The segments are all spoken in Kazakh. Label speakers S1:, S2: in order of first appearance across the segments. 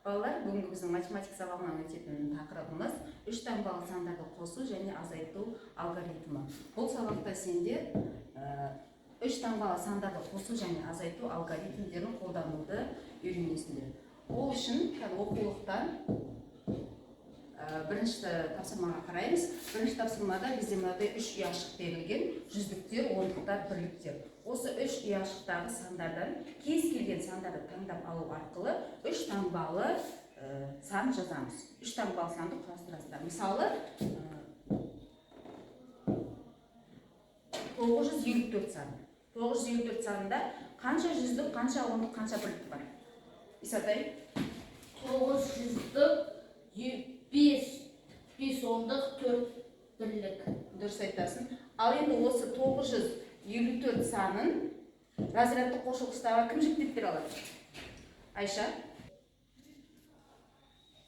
S1: Балалар, бүгінгі біздің математика сабағынан өтетін тақырыбымыз үш таңбалы сандарды қосу және азайту алгоритмі. Бұл сабақта сендер үш таңбалы сандарды қосу және азайту алгоритмдерін қолдануды үйренесіңдер. Ол үшін оқулықтан бірінші тапсырмаға қараймыз. Бірінші тапсырмада бізде мынадай үш ұяшық берілген: жүздіктер, ондықтар, бірліктер. Осы үш ұяшықтағы сандардан кез келген сандарды таңдап алу арқылы үш таңбалы сан жазамыз. Үш таңбалы санды құрастырасыздар. Мысалы, 954 саны. 954 санында қанша жүздік, қанша ондық, қанша бірлік бар? Исатай?
S2: 900 5 ондық, 4 бірлік.
S1: Дұрыс айтасың. Ал енді осы 954 санын разрядты қосылғыштарға кім жіктеп бере алады? Айша?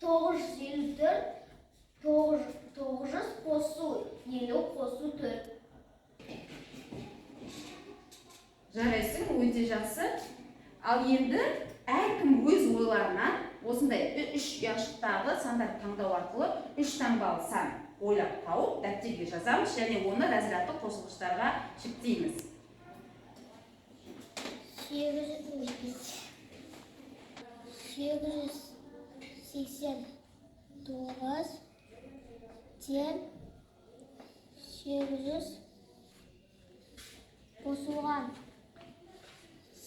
S2: 954 900 қосу 50 қосу 4.
S1: Жарайсың, өте жақсы. Ал енді әркім өз ойларынан осындай үш ұяшықтағы сандарды таңдау арқылы үш таңбалы сан ойлап тауып дәптерге жазамыз және оны разрядты қосылғыштарға жіктейміз.
S2: 889 тең 800 қосылған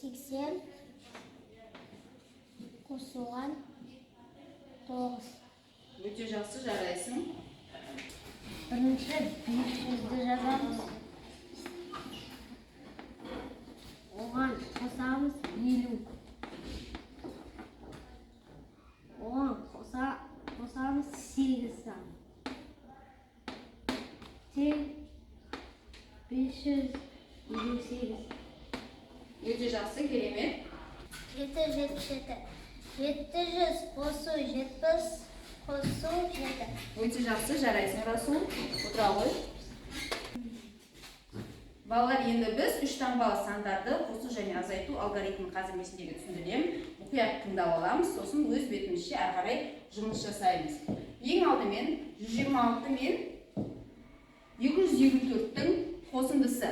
S2: 80 қосылған 9.
S1: Өте жақсы, жарайсың.
S2: Бірінші 500-ді жазамыз. Оған қосамыз 50. Оған қосамыз 8 сан. Тең 558.
S1: Өте жақсы, керемет.
S2: 777. 700 қосу 70 қосу 7.
S1: Өте жақсы, жарайсың, Расул. Отыра ғой. Балалар, енді біз үш таңбалы сандарды қосу және азайту алгоритмін қазір есіңдегі түсіндіремін. Мұқият тыңдап аламыз, сосын өз бетімізше әрі қарай жұмыс жасаймыз. Ең алдымен 126 мен 254-тің қосындысы.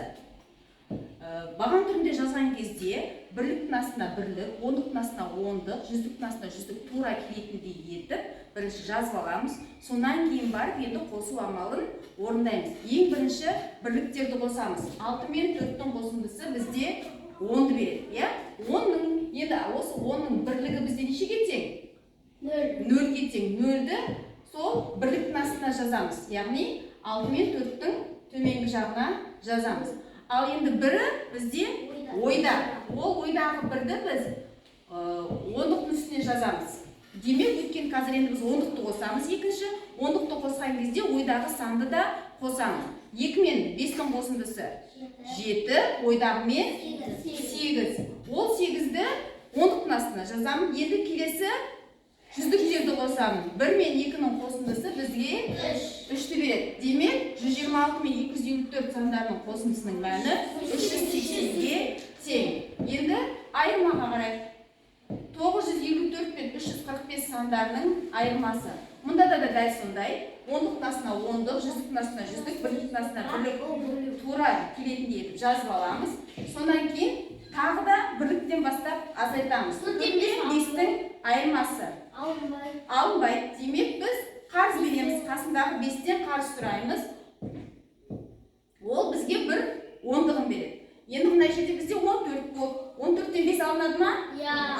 S1: Баған түрінде жазған кезде бірліктің астына бірлік, ондықтың астына ондық, жүздіктің астына жүздік тура келетіндей етіп бірінші жазып аламыз. Сонан кейін барып енді қосу амалын орындаймыз. Ең бірінші бірліктерді қосамыз. 6 мен 4-тің қосындысы бізде 10-ды береді. 10-ның, енді осы 10-ның бірлігі бізде нешеге тең? 0-ге тең. 0-ді сол бірліктің астына жазамыз. Яғни 6 мен 4-тің төменгі жағына жазамыз. Ал енді бірі бізде ойда. Ол ойдағы бірді біз ондықтың үстіне жазамыз. Демек, өткен қазір енді біз ондықты қосамыз. Екінші, ондықты қосқан кезде ойдағы санды да қосамыз. 2 мен 5-тің қосындысы 7, ойдағы мен 8. Ол 8-ді ондықтың астына жазамыз. Енді келесі жүздіктерді қосамыз. 1 мен 2-нің қосындысы бізге 3-ті береді. Демек, 126 мен 254 сандарының қосындысының мәні 380-ге тең. Енді айырмаға қарай. 954 пен 345 сандарының айырмасы. Мұнда да дәл сондай. Ондықтың астына ондық, жүздіктің астына жүздік, бірліктің астына бірлік тура келетіндей етіп жазып аламыз. Сонан кейін тағы да бірліктен бастап азайтамыз. 4-5-тің айырмасы алынбайды. Демек, біз қарыз береміз. Қасындағы 5-тен қарыз сұраймыз. Ол бізге бір ондығын береді. Енді мына жерде бізде 14 болды. 14-тен 5 алынады ма?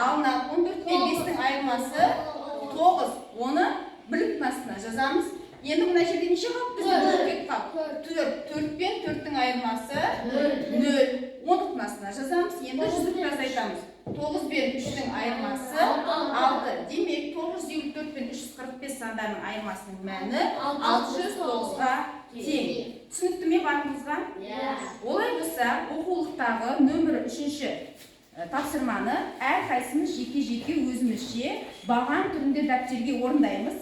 S1: Алынады. 14 пен 5-тің айырмасы 9. Оны бірліктің астына жазамыз. Енді мына жерде неше қалып бізде? 4 пен 4-тің айырмасы 0. 10-дықтың астына жазамыз. Енді жүздікті азайтамыз. 9 пен 3-тің айырмасы 6. Демек, 954 пен 345 сандарының айырмасының мәні 609-ға тең. Түсінікті ме барлығыңызға? Олай болса, оқулықтағы нөмірі 3-ші тапсырманы әрқайсымыз жеке-жеке өзімізше баған түрінде дәптерге орындаймыз.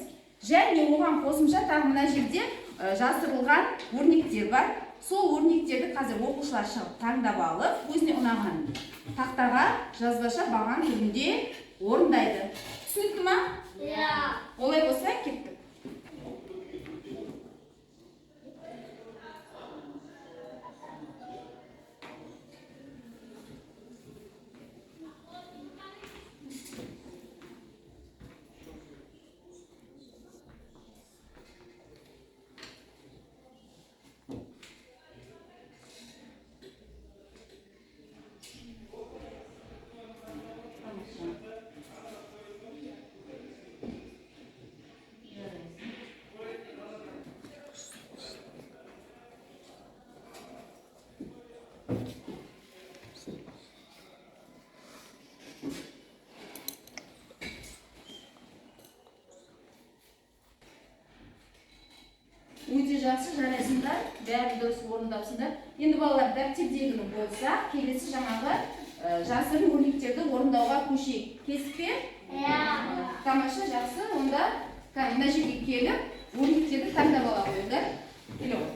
S1: Және оған қосымша тағы мына жерде жаздырылған өрнектер бар. сол өрнектерді қазір оқушылар шығып таңдап алып, өзіне ұнаған тақтаға жазбаша баған түрінде орындайды. Түсінікті ма?
S2: Иә.
S1: Олай болса кеттік. Өте жақсы, жарайсыңдар, бәрі дұрыс орындапсыңдар. Енді балалар дәптerdегіні болса, келесі жаңағы жасырын өрнектерді орындауға көшейік. Келісіп пе?
S2: Иә.
S1: Тамаша, жақсы. Онда мына жерге келіп, өрнектерді таңдап ала қойыңдар. Келе ғой.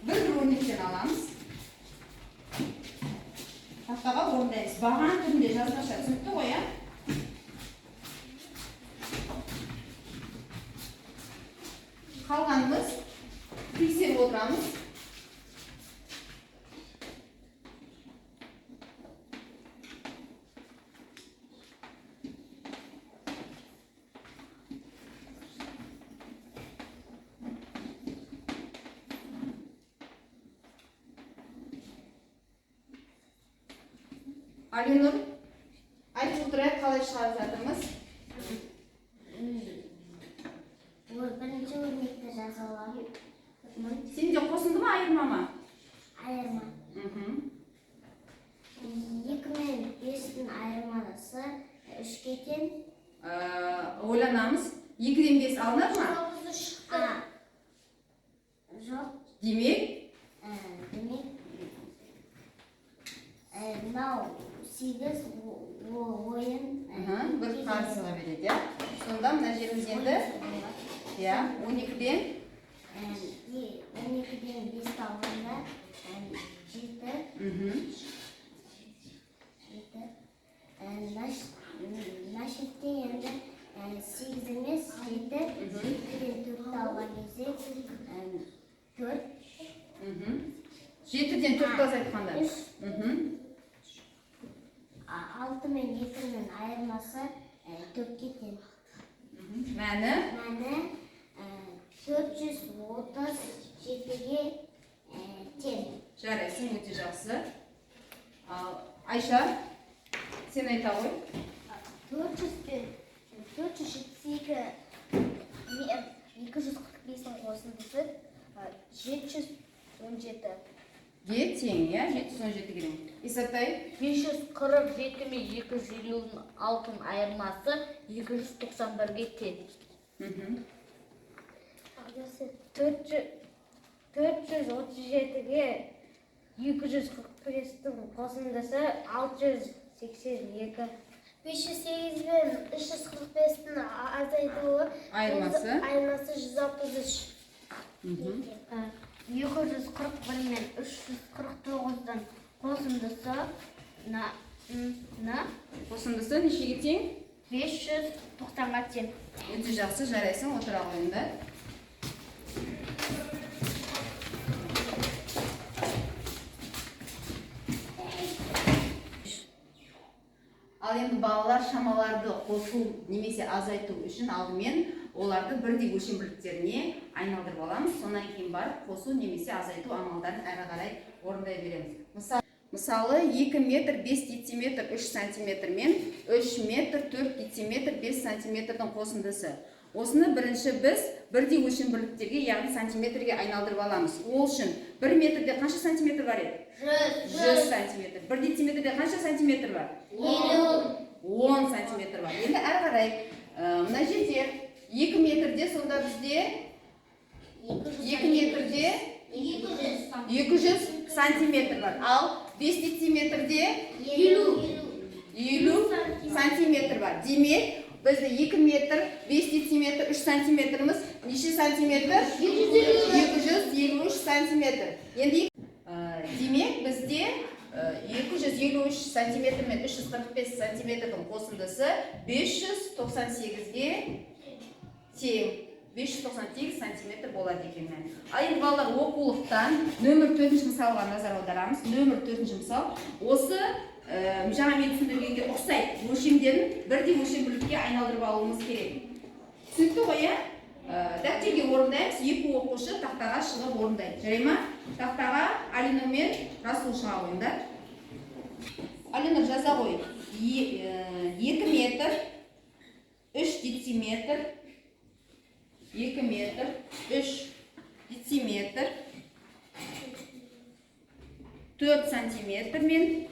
S1: Бір өрнектен аламыз. Тақтаға орындаймыз. Баған түрінде жазбаша, түсінікті ғой, иә? Қалғанымыз тексеріп отырамыз. Аленұр, айтып отырайық, қалай шығарып жатырмыз?
S2: Бірінші өрнекті жазалам.
S1: Сенде қосынды ма, айырма ма?
S2: Айырма. 2 мен 5-тің айырмасы 3-ке тең.
S1: Ойланамыз. 2-ден 5 алынар ма?
S2: 9 шықты. Жоқ.
S1: Демек?
S2: Мынау 8 ойын.
S1: Бір қарсыға береді, иә? Сонда мына жеріміз енді 12-ден
S2: 5 алғанда 7. Нашетте енді 8 емес 7. 7-ден 4 алған кезде 4.
S1: 7-ден 4 азайтқанда?
S2: 6 мен 2-нің айырмасы 4-ке тең.
S1: Мәні?
S2: Мәні 437-ге тең.
S1: Жарайсың, өте жақсы. Айша, сен айта ғой.
S2: 472 245-дің қосындысы 717.
S1: Ге тең, иә? 717 керек. Исатай?
S3: 547 мен 256-ның айырмасы 291-ге тең.
S2: 437-ге 245-дің қосындысы 682. 508 мен 345-дің азайтуы
S1: Айырмасы?
S2: Айырмасы 163. 241 мен 349-дан қосындысы
S1: Қосындысы нешеге тең?
S2: 590-ға тең.
S1: Өте жақсы, жарайсың, отыра қойыңдар. Ал енді балалар шамаларды қосу немесе азайту үшін алдымен оларды бірдей өлшем бірліктеріне айналдырып аламыз. Сонан кейін барып қосу немесе азайту амалдарын әрі қарай орындай береміз. Мысалы 2 метр 5 дециметр 3 сантиметр мен 3 метр 4 дециметр 5 сантиметрдің қосындысы. Осыны бірінші біз бірдей өлшем бірліктерге, яғни сантиметрге айналдырып аламыз. Ол үшін 1 метрде қанша сантиметр бар еді? 100 сантиметр. 1 дециметрде қанша сантиметр бар? 10 сантиметр бар. Енді әрі қарай мына жерде 2 метрде сонда бізде 2 метрде 200 сантиметр бар. Ал 5 дециметрде 50 сантиметр бар. Демек, Бізді 2 метр, 5 дециметр, 3 сантиметріміз неше сантиметр? 253 сантиметр. Енді демек бізде 253 сантиметр мен 345 сантиметрдің қосындысы 598-ге тең. 598 сантиметр болады екен. Ал енді балалар оқулықтан нөмір 4-ші мысалға назар аударамыз. Нөмір 4-ші мысал осы жаңа мен түсіндіргенге ұқсайды. Өлшемдерін бірдей өлшем бірлікке айналдырып алуымыз керек. Түсінікті ғой, иә? Дәптерге орындаймыз, екі оқушы тақтаға шығып орындайды. Жарай ма? Тақтаға Алина мен Расул шыға қойыңдар. Алина жаза қой. 2 метр, 3 дециметр, 2 метр, 3 дециметр, 4 сантиметр мен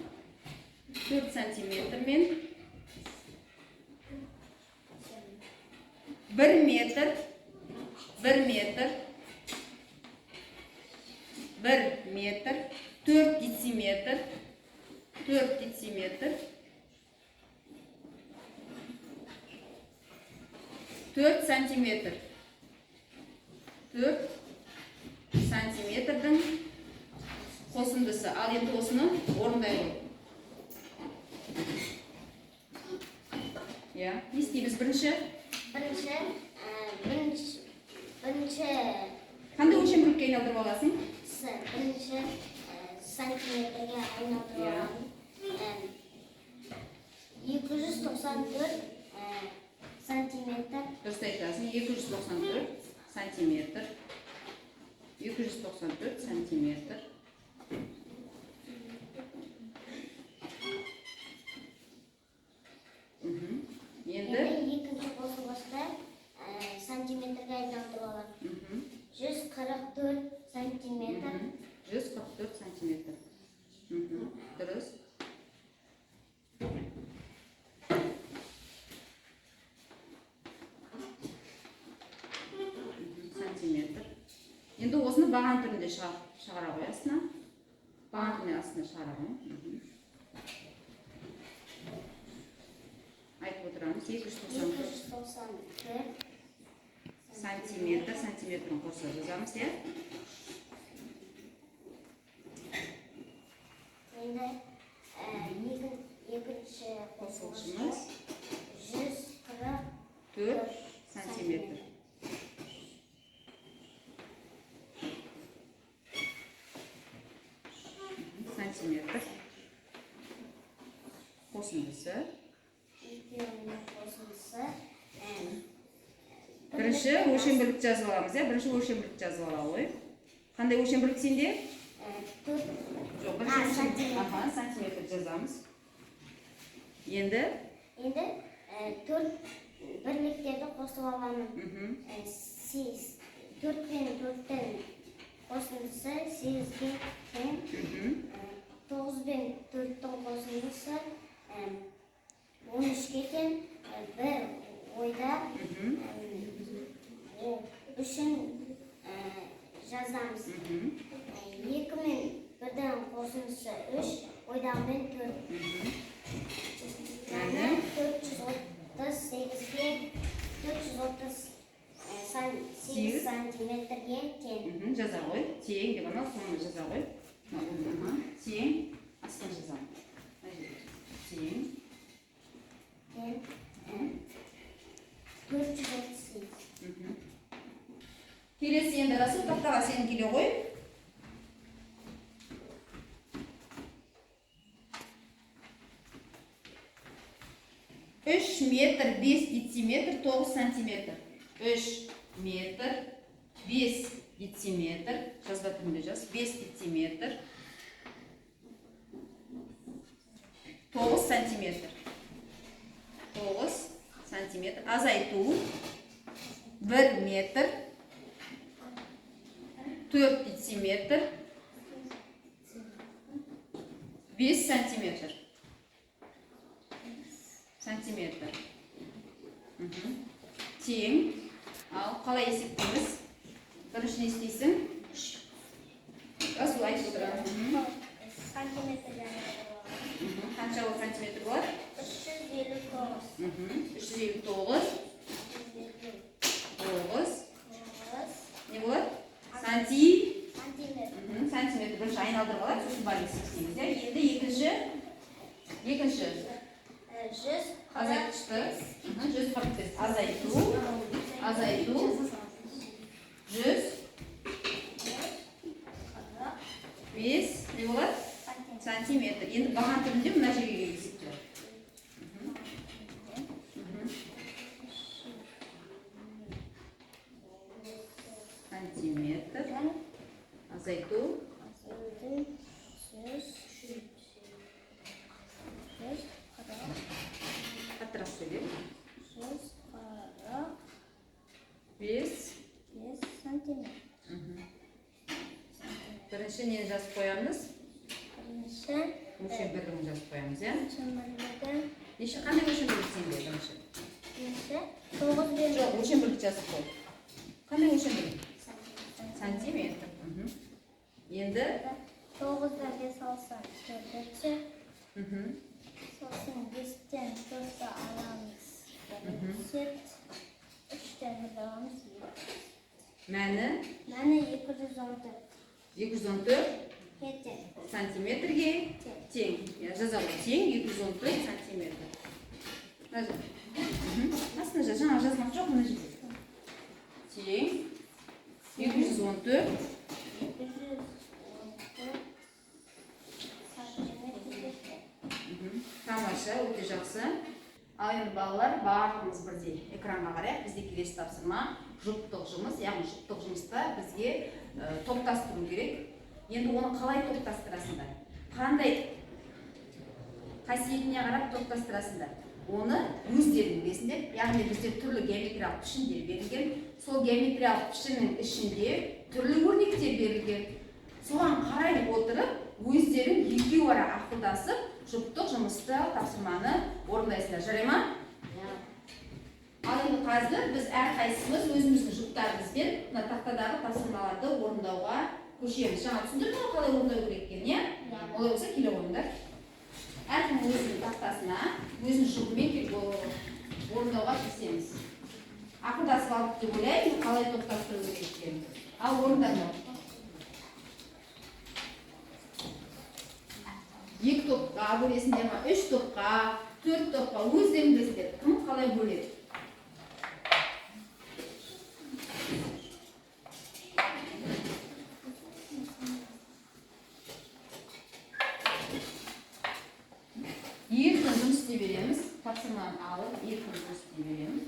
S1: 1 метр, 1 метр, 4 дециметр, 4 сантиметр, 4 сантиметрдің қосындысы. Ал енді осыны орындай қой. Ya, ne isteyiniz birinci?
S2: Birinchi
S1: Qanday o'lcham birimga aylantirib olasın?
S2: birinchi santimetrga aylantirib olaman. 294 santimetr.
S1: Dürüst aytasın. 294 santimetr. 294 santimetr. Endi
S2: ikkinchi qo'shimcha santimetrga aylantirib olaman. 144 santimetr.
S1: 144 santimetr. Dürüst. Santimetr. Endi o'zini bagan turida шығара qo'yasizmi? Bagan turida aslida шығара qo'ying. Aytib o'tiramiz. 294 santimetr, santimetrni qo'shib yozamiz, ya.
S2: Endi ikkinchi
S1: Qo'shilishimiz
S2: 144
S1: santimetr. Santimetr. Qo'shindisi. Birinchi o'lcham birlik yozib olamiz, ya. Birinchi o'lcham birlik yozib olaylik. Qanday o'lcham birlik sende? Yo'q, birinchi santimetr yozamiz. Endi
S2: 4 birliklarni qo'shib olaman. 4 bilan 4dan qo'shilsa 8 ga teng. 9 bilan 4dan qo'shilsa 13 ga teng. Bir o'yda uchun yazamiz. 2 bilan 1dan qo'shilsa 3, o'ydan bilan 4. Yani 438 santimetrga teng.
S1: Jaza qo'y. Teng deb ana so'ngni jaza qo'y. Teng aslan jazamiz. Teng
S2: 438.
S1: Kelesi endi Rasul taxtaga seni kele qo'y. 3 metr 5 detsimetr 9 santimetr. 3 metr 5 detsimetr. Жазба түрінде жаз. 5 detsimetr 9 santimetr. 9 santimetr. Azaytу 1 metr 4 detsimetr 5 santimetr. Santimetr. Тең. Ал қалай есептейміз? Бірінші не істейсің? Расул айтып отырамын.
S2: Santimetr.
S1: Қанша ол сантиметр болады?
S2: 300
S1: 359 не болады? Сантиметр бірінші айналдырып алады, сосын баллик істейміз. Енді екінші азайтқышты 145 азайту 105 не болады? Сантиметр. Енді баған түрінде мына жерге есептеу. Сантиметр азайту қаттырақ сөйлеп 5 бірінші нені жазып қоямыз? Өлшем бірлігін жазып қоямыз, иә? Неше қандай өлшем бірлік сенде бірінші? Жоқ, өлшем бірлік жазып қой. Қандай өлшем бірлік? Сантиметр. Енді
S2: 9'da 5 alsam 4'e sosun 5'ten 4'e alamız 3'ten alamız
S1: мәні
S2: Мәні 214
S1: сантиметрге тең. Жазалым тең 214 сантиметр. Астына жаңа жазмақ жоқ, мұны жерде. Тең 214 тамаша, өте жақсы. Ал енді балалар, барлығымыз бірдей экранға қарайық. Бізде келесі тапсырма жұптық жұмыс. Яғни жұптық жұмыста бізге топтастыру керек. Енді оны қалай топтастырасыңдар? Қандай қасиетіне қарап топтастырасыңдар? Оны өздерің білесіңдер. Яғни бізде түрлі геометриялық пішіндер берілген. Сол геометриялық пішіннің ішінде түрлі өрнектер берілген. Соған қарай отырып, өздерің екеу ара ақылдасып, жұптық жұмысты тапсырманы орындайсыңдар. Жарай ма? Ал енді қазір біз әрқайсымыз өзіміздің жұптарымызбен мына тақтадағы тапсырмаларды орындауға көшеміз. Жаңа түсіндірдім ғой қалай орындау керек екенін, иә? Олай болса келе қойыңдар. Әркім өзінің тақтасына, өзінің жұбымен орындауға кірісеміз. Ақылдасып алып деп ойлаймын, қалай топтастыру керек екенін. Ал орындарыңдар. 2 топқа бөлесіңдер ма, 3 топқа, 4 топқа, өздерің білесіңдер, кім қалай бөледі. Еркін жұмыс істей береміз, тапсырманы алып, еркін жұмыс істей береміз.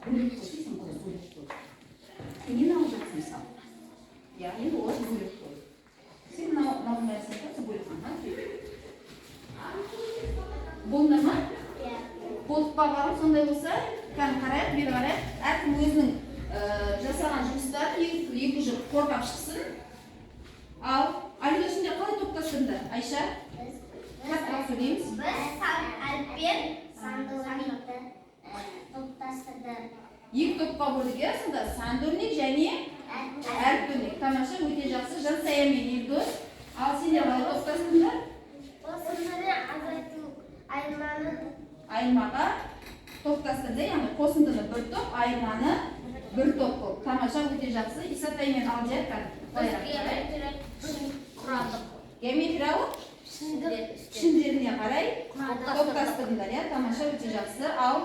S1: Бөлек қойсың, бөлек қой. Сен нені алып жатсың мысалы? Я, енді олар бөлек қой. Сен мынау нәрсені қойсың, бөлек қой. Болыңдар ма? Болып бағалып, сондай болса, кәдімгі қарайық, бері қарайық. Әркім өзінің жасаған жұмыстарын екі жұп қорғап шықсын. Ал Айлосында қалай топтастырыңдар? Айша? Қаттырақ сөйлейміз.
S2: Біз әріппен сандырмайды топтастырды.
S1: 2 топқа бөлдік, иә, сонда сандөрнек және әріп-өрнек. Тамаша, өте жақсы. Жансая мен Елдос. Ал сендер қалай топтастырыңдар?
S2: Қосындыны азайту
S1: айырмаға топтастырды, яғни қосындыны 1 топ, айырманы 1 топ қылып. Тамаша, өте жақсы. Исатай мен Алдияр геометриялық пішіндеріне қарай топтастырыңдар, иә, тамаша, өте жақсы. Ал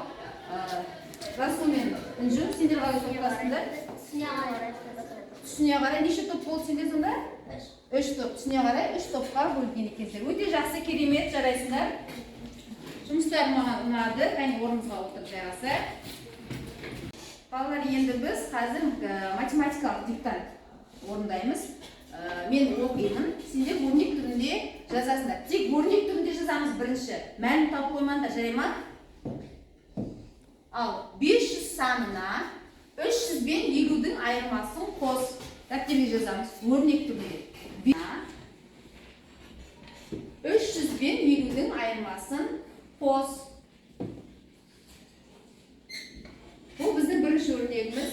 S1: Расул мен Інжу, сендер қалай топтастыңдар? Түсіне қарай неше топ болды сендер сонда? 3 топ. Түсіне қарай 3 топқа бөлген екенсіздер. Өте жақсы, керемет, жарайсыңдар. Жұмыстар маған ұнады. Кәне орныңызға отырып жайғасайық. Балалар, енді біз қазір математикалық диктант орындаймыз. Мен оқимын, сендер өрнек түрінде жазасыңдар. Тек өрнек түрінде жазамыз бірінші. Мәлім тауып қоймаңдар, жарай ма? Ал 500 санына 300 бен елудің айырмасын қос. Дәптерге жазамыз, өрнек түрінде. 300 бен айырмасын қос. Бұл біздің бірінші өрнегіміз.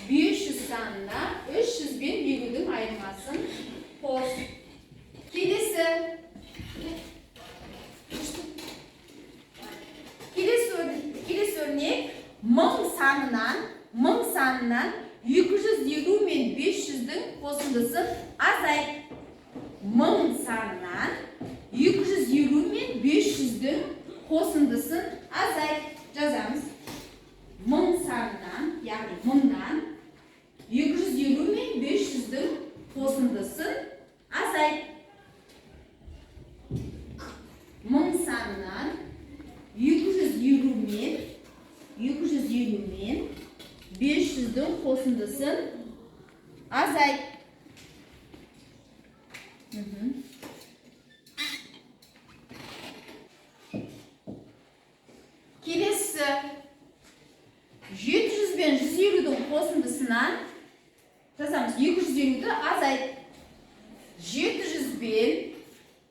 S1: 500 санына 300 бен елудің айырмасын қос. Келесі өрнек 1000 санынан 250 мен 500-дің қосындысын азайт. 1000 санынан 250 мен 500-дің қосындысын азайт. Жазамыз. 1000 санынан, яғни 1000-нан 250 мен 500-дің қосындысын азайт. 1000 санынан 250 мен 500-дің қосындысын азайт. Келесі 700 бен 150-дің қосындысынан жазамыз. 250-ді азайт. 700 бен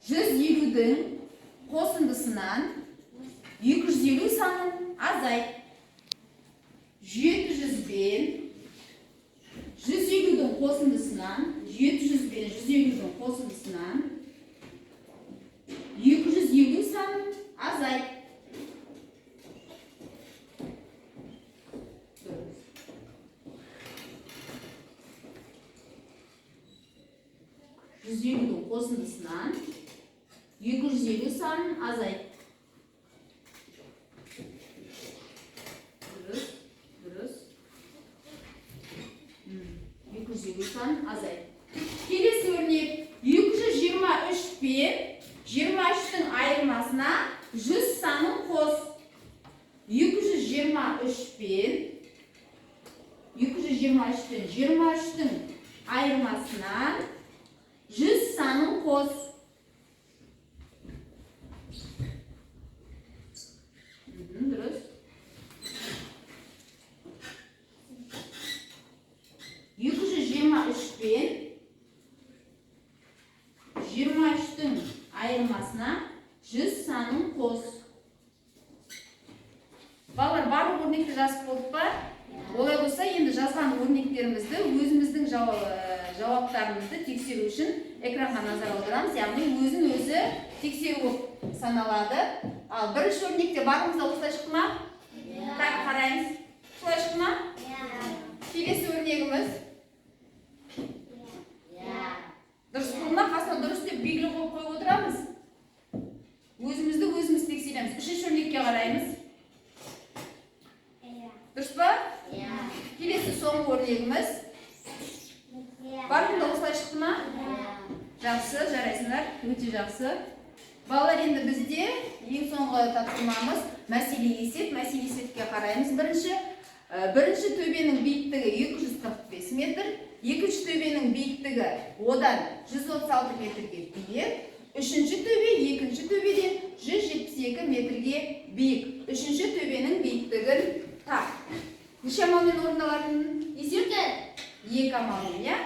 S1: 150-дің қосындысынан 250 санын азайт. 700 бен 150-дің қосындысынан 250 санын азайт. 150-дің қосындысынан 250 санын азайт. Дұрыс. 250 санын азайт. Келесі өрнек 223 пен 23-дің айырмасына 100 санын қос. 223 пен 23-дің айырмасынан 100 санын қос. Дұрыс. 223 пен 23-дің айырмасына 100 санын қос. Балалар, барлық өрнекті жазып болдық па? Олай болса, енді жазған өрнектерімізді, өзіміздің жауаптарымызды тексеру үшін экранға назар аударамыз. Яғни өзін-өзі тексеру саналады. Ал бірінші өрнекте барлығымызда осылай шықты ма? Так, қараймыз. Осылай шықты ма? Келесі өрнегіміз. Дұрыс болма, қасына дұрыс деп белгілі қойып отырамыз. Өзімізді өзіміз тексереміз. Үшінші өрнекке қараймыз. Дұрыс па? Келесі соңғы өрнегіміз. Барлығында осылай шықты ма? Жақсы, жарайсыңдар. Өте жақсы. Балалар, енді бізде ең соңғы тапсырмамыз мәселе есеп. Мәселе есепке қараймыз. Бірінші төбенің биіктігі 245 метр. Екінші төбенің биіктігі одан 136 метрге биік. Үшінші төбе екінші төбеден 172 метрге биік. Үшінші төбенің биіктігін тап. Неше амалмен орындалатынын есепті? 2 амалмен, я?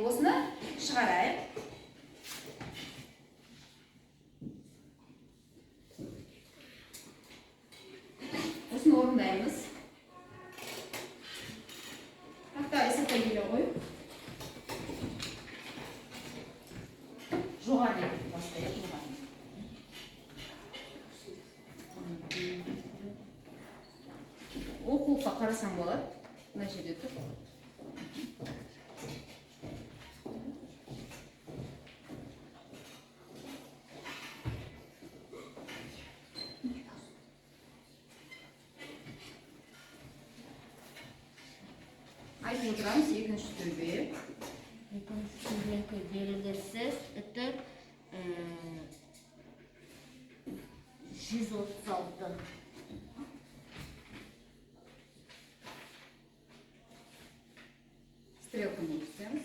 S1: Осыны шығарайық. Осыны орындаймыз. Тақта есепті келе қой. Жоғары бастайық. Оқулыққа қарасам болады. Мына жерде тұр. Айтып отырамыз, екінші төбе.
S3: Екінші төбенің белгісіз, это 136.
S1: Стрелканы өткіземіз.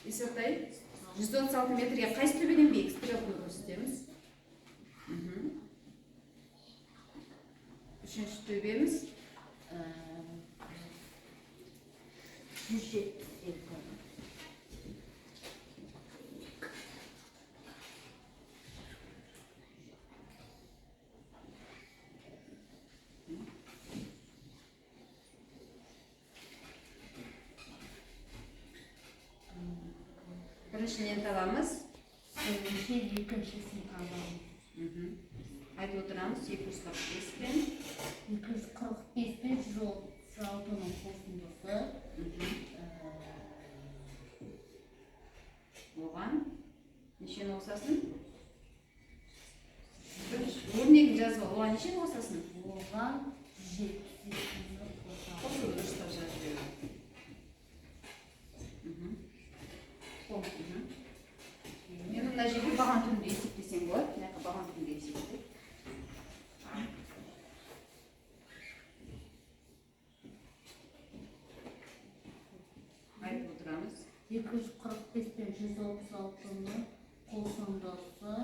S1: Есептай, 136 метрге қайсы төбеден биік стрелканы көрсетеміз. Үшінші төбеміз
S3: 172.
S1: біріншіден табамыз.
S3: Бірінші, екіншісін табамыз.
S1: Айтып отырамыз 245 пен
S3: 245 пен 136-ның қосындысы.
S1: Оған нешені қосасың? Өрнегін жазып ал, оған нешені қосасың?
S3: Оған 178-ні қосамыз.
S1: Қосу дұрыстап жазып беру. Мен мына жерге баған түрінде есептесем болады. Мына жаққа баған түрінде есептейді. Айтып отырамыз.
S3: 245 пен 136-ның қосындысы.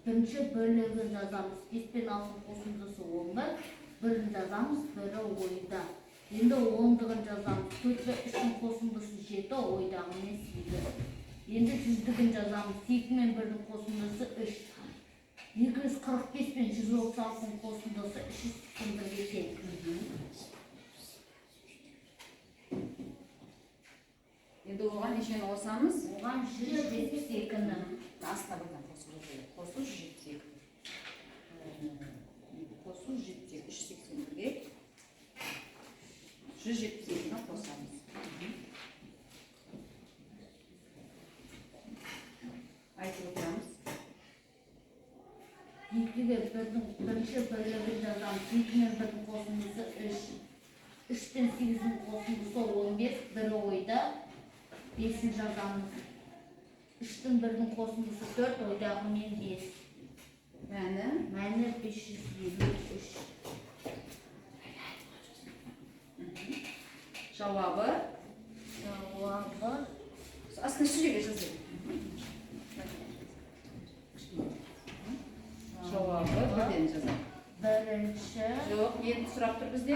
S3: Бірінші бөлігін жазамыз. 5 пен 6-ның қосындысы 11. Бірін жазамыз, бірі ойда. Енді 10-дығын жазамыз. 4 пен 3-ның қосындысы 7, ойдағы емес 8. Енді 100-дігін жазамыз. 2 мен 1-дің қосындысы 3. 245 пен 136-ның қосындысы 381-ге тең.
S1: Енді оған нешені қосамыз?
S3: Оған 172-ні.
S1: Астына бірден қосу жазайық. Қосу 172. Қосу 172. 381-ге 172-ні қосамыз. Айтып отырамыз.
S3: 2-ге 1-дің бірінші бөлігін жазамыз. 2 мен 1-дің қосындысы 3. 3 пен 8-дің қосындысы 15, бірі ойда. 5-ін жазамыз. 3-тің 1-дің қосындысы 4, ойдағы мен 5. Мәні 553.
S1: Жауабы? Астына сүреге жазайық. Жауабы бірден жазайық.
S3: Бірінші.
S1: Жоқ, енді сұрап тұр бізде.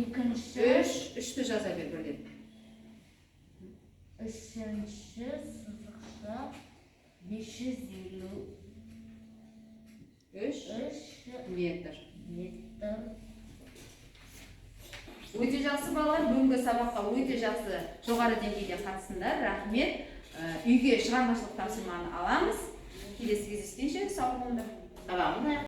S3: Екінші.
S1: 3-ті жаза бер бірден.
S3: Үшінші сызықша 553
S1: метр.
S3: метр.
S1: Өте жақсы балалар, бүгінгі сабаққа өте жақсы жоғары деңгейде қатысыңдар. Рахмет. Үйге шығармашылық тапсырманы аламыз. Келесі кездескенше сау болыңдар.
S3: Сабағымыз